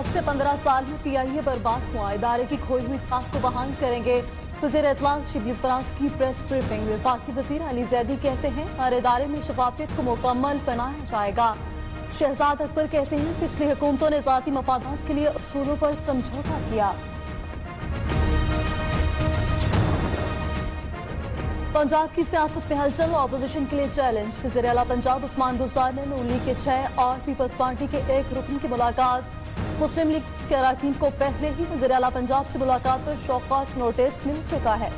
10 से 15 साल में PIA बर्बाद हुआ, इदारे की खोई हुई साख को बहाल करेंगे। वज़ीर इत्तलात शिबली फराज की प्रेस ब्रीफिंग। वफाकी वज़ीर अली ज़ैदी कहते हैं हर इदारे में शफाफियत को मुकम्मल बनाया जाएगा। शहजाद अकबर कहते हैं पिछली हुकूमतों ने ज़ाती मफादात के लिए असूलों पर समझौता किया। पंजाब की सियासत में हलचल, ऑपोजिशन के लिए चैलेंज। वज़ीर आला पंजाब उस्मान बुज़दार ने नून लीग के 6 और पीपल्स पार्टी के 1 रुकन की मुलाकात। मुस्लिम लीग के अरकान को पहले ही वज़ीर आला पंजाब से मुलाकात पर शौकस नोटिस मिल चुका है।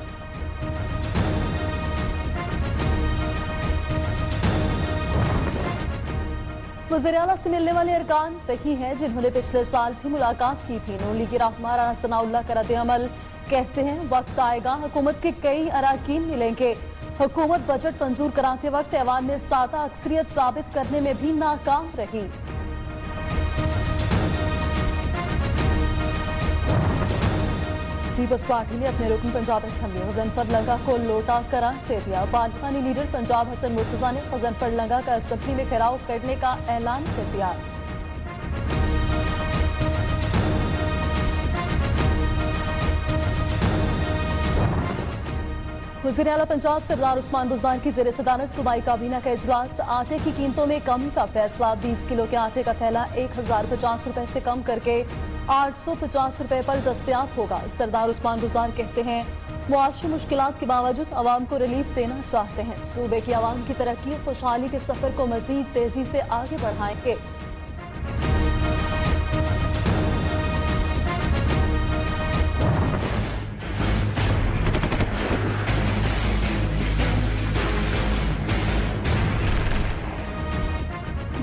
वज़ीर आला से मिलने वाले अरकान वही हैं जिन्होंने पिछले साल भी मुलाकात की थी। नून लीग के रहनुमा राना सनाउल्लाह का रद्द-ए-अमल, कहते हैं वक्त आएगा हुकूमत के कई अरकान मिलेंगे। हुकूमत बजट मंजूर कराते वक्त ऐवान में सादा अक्सरियत साबित करने में भी नाकाम रही। पीपल्स पार्टी ने अपने रुकन पंजाब असेंबली गजनफर लंगा को लौटा करार दे दिया। पार्लिमानी लीडर पंजाब हसन मुर्तजा ने गजनफर लंगा का असेंबली में घेराव करने का ऐलान कर दिया। वज़ीर आला पंजाब सरदार उस्मान बुज़दार की ज़ेर सदारत सूबाई काबीना का इजलास। आटे की कीमतों में कमी का फैसला। 20 किलो के आटे का थैला 1050 रुपए से कम करके 850 रुपए पर दस्तयाब होगा। सरदार उस्मान बुज़दार कहते हैं मुआशी मुश्किलात के बावजूद आवाम को रिलीफ देना चाहते हैं। सूबे की आवाम की तरक्की खुशहाली के सफर को मजीद तेजी से आगे बढ़ाएंगे।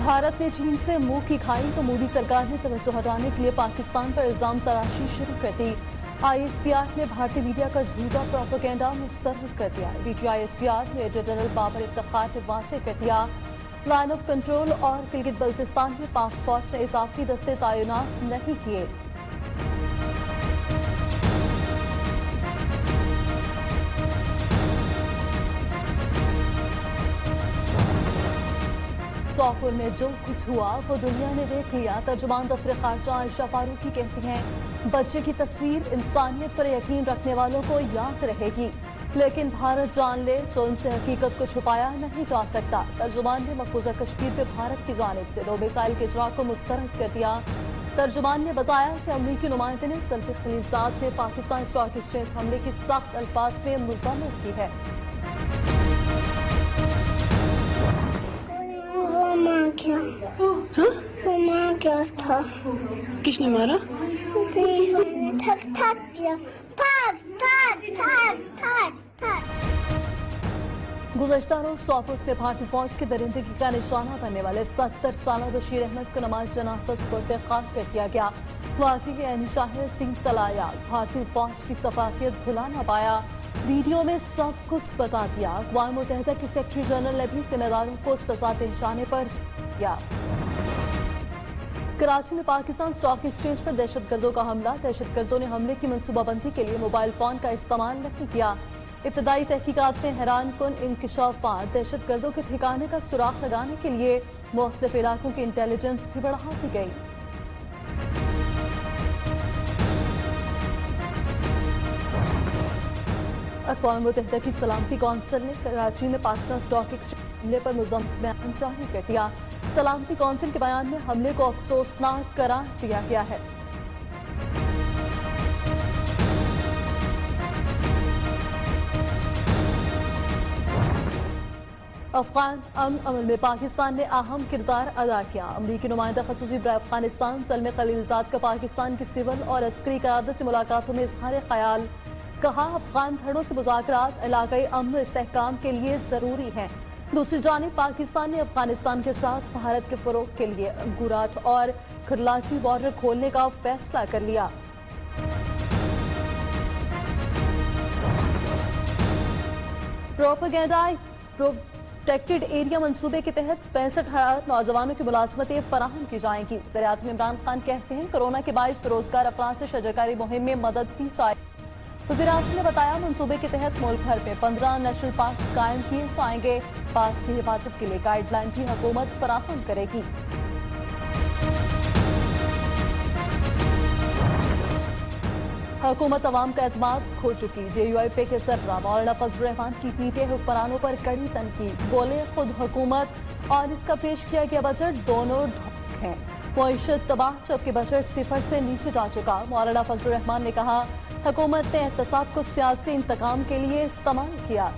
भारत ने चीन से मुंह की खाई तो मोदी सरकार ने तवज्जो हटाने के लिए पाकिस्तान पर इल्जाम तराशी शुरू कर दी। ISPR ने भारतीय मीडिया का झूठा प्रोपेगेंडा मुस्तरद कर दिया। DTISPR major general Babar Iftikhar ने वाज़ेह कर दिया लाइन ऑफ कंट्रोल और गिलगित बल्तिस्तान में पाक फौज ने इजाफी दस्ते तैनात नहीं किए। सोपुर में जो कुछ हुआ वो दुनिया ने देख लिया। तर्जुमान दफ्तर खारजा आयशा फारूकी कहती हैं बच्चे की तस्वीर इंसानियत पर यकीन रखने वालों को याद रहेगी, लेकिन भारत जान ले जुल्म से हकीकत को छुपाया नहीं जा सकता। तर्जुमान ने मकबूजा कश्मीर में भारत की जानिब से 2 मिसाइल के इजरा को मुस्तरद कर दिया। तर्जुमान ने बताया कि अमरीकी नुमाइंदे ने सल्फी खलीलजाद ने पाकिस्तान स्टॉक एक्सचेंज हमले की सख्त अल्फाज में मज़म्मत की है। क्या था? किसने मारा? गुज़श्ता रोज सोपोर में भारतीय फौज की दरिंदगी का निशाना बनने वाले 70 साल बशीर अहमद को नमाज जनाजा सुपुर्द खाक कर दिया गया। वाकई के ऐनी शाहिद 3 सलायात भारतीय फौज की सफाकियत भुला न पाया। वीडियो में सब कुछ बता दिया। अक़वाम मुत्तहिदा के सेक्रेटरी जनरल ने भी जिम्मेदारों को सजा दिलाने पर किया। कराची में पाकिस्तान स्टॉक एक्सचेंज पर दहशतगर्दों का हमला। दहशतगर्दों ने हमले की मनसूबाबंदी के लिए मोबाइल फोन का इस्तेमाल नहीं किया। इब्तदाई तहकीकात में हैरान कुन इंकशाफात। दहशतगर्दों के ठिकाने का सुराग लगाने के लिए मुख्तलिफ इलाकों की इंटेलिजेंस भी बढ़ा दी गई। अक़वाम मुत्तहिदा की सलामती कौंसिल ने कराची में पाकिस्तान स्टॉक एक्सचेंज हमले पर मुज़म्मत बयान जारी कर दिया। सलामती कौंसिल के बयान में हमले को अफसोसनाक करार दिया गया है। अफगान अमल में पाकिस्तान ने अहम किरदार अदा किया। अमरीकी नुमाइंदा खसूसी बराए अफगानिस्तान ज़ल्मे खलीलजाद का पाकिस्तान की सिविल और अस्करी क़यादत से मुलाकातों में इज़हार ख्याल। कहा अफगान धड़ों से मुज़ाकरात इलाक़ाई अमन इस्तेहकाम के लिए ज़रूरी हैं। दूसरी जानिब पाकिस्तान ने अफगानिस्तान के साथ भारत के फ़रोग़ के लिए गुराट और खरलाची बॉर्डर खोलने का फैसला कर लिया। प्रोपेगेंडा प्रोटेक्टेड एरिया मंसूबे के तहत 65,000 नौजवानों की मुलाजमतें फराहम की जाएंगी। वज़ीर-ए-आज़म इमरान खान कहते हैं कोरोना के बाइस बेरोजगार अफराद से शजरकारी मुहिम में मदद दी जाए। वज़ीर-ए-आज़म ने बताया मंसूबे के तहत मुल्क भर में 15 नेशनल पार्क कायम किए जाएंगे। पार्क की हिफाजत के लिए गाइडलाइन भी हुकूमत फराहम करेगी। हुकूमत अवाम का एतमाद खो चुकी। JUIP के सरबराह मौलाना फजल रहमान की पीटे हुक्मरानों पर कड़ी तनकीद। बोले खुद हुकूमत और इसका पेश किया गया बजट दोनों ढोंग हैं। मईशत तबाह जबकि बजट सिफर से नीचे जा चुका। मौलाना फजल रहमान ने कहा हुकूमत ने एहतसाब को सियासी इंतकाम के लिए इस्तेमाल किया।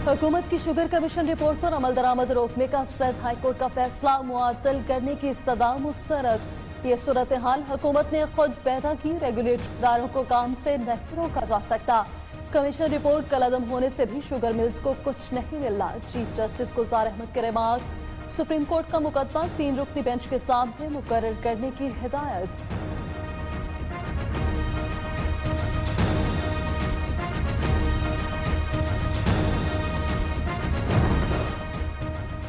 हुकूमत की शुगर कमीशन रिपोर्ट पर अमल दरामद रोकने का सिंध हाईकोर्ट का फैसला मुअत्तल करने की इस्तदा मुस्तरद। ये सूरत हाल हुकूमत ने खुद पैदा की, रेगुलेटरी इदारों को काम से नहीं रोका जा सकता। कमीशन रिपोर्ट कलअदम होने से भी शुगर मिल्स को कुछ नहीं मिलना। चीफ जस्टिस गुलजार अहमद के रिमार्क्स। सुप्रीम कोर्ट का मुकदमा 3 रुकनी बेंच के सामने मुकर्रर करने की हिदायत।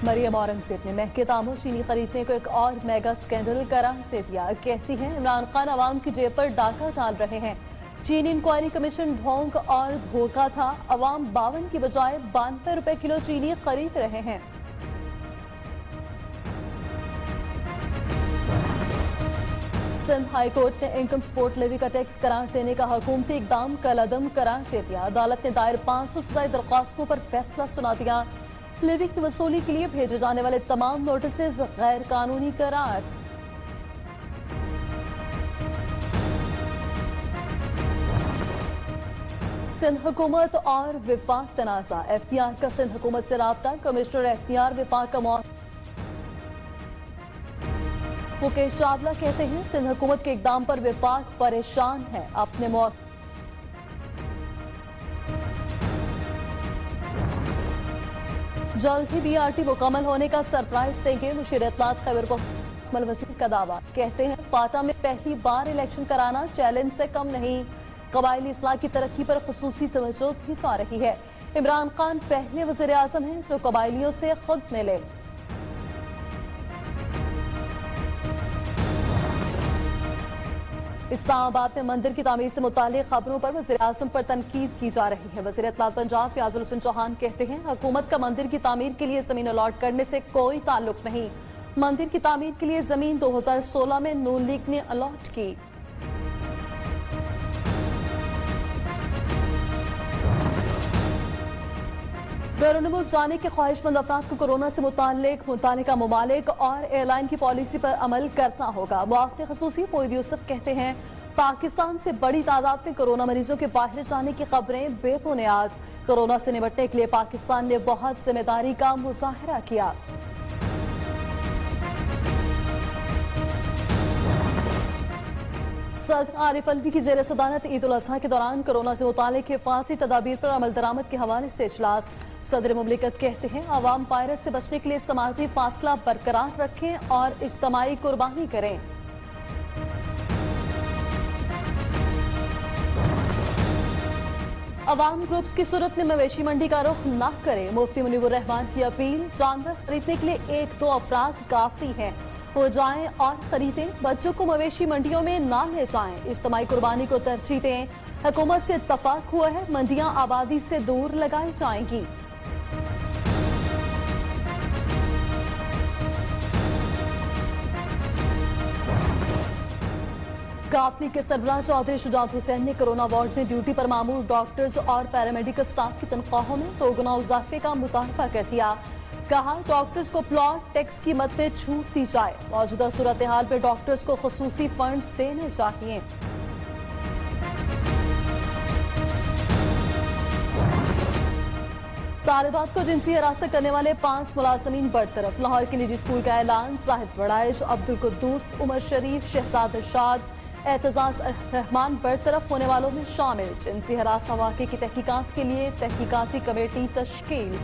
मरियम औरंगजेब ने महंगे दामों चीनी खरीदने को एक और मेगा स्कैंडल करार दे दिया। कहती हैं इमरान खान अवाम की जेब पर डाका डाल रहे हैं। चीनी इंक्वायरी कमीशन ढोंग और धोखा था। अवाम 52 की बजाय 92 रुपए किलो चीनी खरीद रहे हैं। सिंध हाईकोर्ट ने इनकम सपोर्ट लेवी का टैक्स करार देने का हुकूमती इकदाम कलअदम करार दे दिया। अदालत ने दायर 500 से ज्यादा दरख्वास्तों पर फैसला सुना दिया। लेवी की वसूली के लिए भेजे जाने वाले तमाम नोटिस गैर कानूनी करार। सिंध हुकूमत और विफाक तनाजा। FPR का सिंध हुकूमत से राब्ता। कमिश्नर FPR विफाक का मुकेश चावला कहते हैं सिंध हुकूमत के इकदाम पर विफाक परेशान है। अपने जल्द ही BRT मुकम्मल होने का सरप्राइज देंगे। मुशीर इत्तलात खैबर मुस्तकबिल वज़ीर का दावा। कहते हैं फाटा में पहली बार इलेक्शन कराना चैलेंज से कम नहीं। कबायली इस्लाह की तरक्की पर खुसूसी तवज्जो भी जा रही है। इमरान खान पहले वज़ीर आज़म हैं जो कबायलियों से खुद मिले। इस्लामाबाद में मंदिर की तामीर से मुताल्लिक खबरों पर वज़ीर आज़म पर तनकीद की जा रही है। वज़ीर इत्तलात पंजाब फयाजुल हसन चौहान कहते हैं हुकूमत का मंदिर की तामीर के लिए जमीन अलॉट करने से कोई ताल्लुक नहीं। मंदिर की तामीर के लिए जमीन 2016 में नून लीग ने अलॉट की। बैरून मुल्क जाने के ख्वाहिशमंद अफराद को कोरोना से मुतालिका ममालिक और एयरलाइन की पॉलिसी पर अमल करना होगा। मुआफ़िन ख़ुसूसी मोईद यूसुफ कहते हैं पाकिस्तान से बड़ी तादाद में कोरोना मरीजों के बाहर जाने की खबरें बेबुनियाद। कोरोना से निपटने के लिए पाकिस्तान ने बहुत जिम्मेदारी का मुजाहरा किया। सदर आरिफ अलवी की जेर सदारत ईद उल अजहा के दौरान कोरोना से मुतालिक हिफाजती तदाबीर पर अमल दरामद के हवाले से इजलास। सदर मुमलिकत कहते हैं अवाम वायरस से बचने के लिए समाजी फासला बरकरार रखें और इज्तमाई कुर्बानी करें। अवाम ग्रुप्स की सूरत में मवेशी मंडी का रुख न करें। मुफ्ती मुनीबुर रहमान की अपील। जानवर खरीदने के लिए 1-2 अफराद काफी हैं। हो जाएं और खरीदें। बच्चों को मवेशी मंडियों में ना ले जाएं। इज्तमाई कुर्बानी को तरजीह दें। हुकूमत से इत्तफाक हुआ है मंडियां आबादी से दूर लगाई जाएंगी। काफली के सरबराह चौधरी शुजात हुसैन ने कोरोना वार्ड में ड्यूटी पर मामूर डॉक्टर्स और पैरामेडिकल स्टाफ की तनख्वाहों में 2 गुना इजाफे का मुतालबा कर दिया। कहा डॉक्टर्स को प्लॉट टैक्स कीमत में छूट दी जाए। मौजूदा सूरत हाल में डॉक्टर्स को खुसूसी फंड्स देने चाहिए। तालिबात को जिनसी हिरासत करने वाले 5 मुलाजमीन बरतरफ। लाहौर के निजी स्कूल का ऐलान। जाहिद वड़ाइश, अब्दुल कुद्दूस, उमर शरीफ, शहजाद इरशाद, एतजाज रहमान बरतरफ होने वालों में शामिल। जिनसी हिरासत वाक़े की तहकीकात के लिए तहकीकाती कमेटी तश्कील।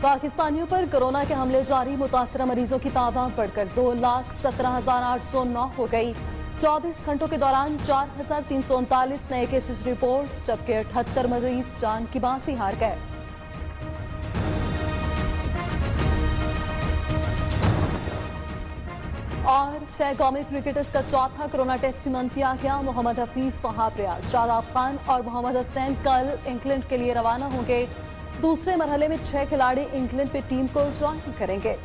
पाकिस्तानियों पर कोरोना के हमले जारी। मुतासरा मरीजों की तादाद बढ़कर 2,17,809 हो गई। 24 घंटों के दौरान 4,339 नए केसेस रिपोर्ट, जबकि 78 मरीज जान की बाजी हार गए। 6 कौमी क्रिकेटर्स का चौथा कोरोना टेस्ट भी मन किया गया। मोहम्मद हफीज, वहाब रियाज, शादाब खान और मोहम्मद हसनैन कल इंग्लैंड के लिए रवाना होंगे। दूसरे मरहले में 6 खिलाड़ी इंग्लैंड पे टीम को ज्वाइन करेंगे।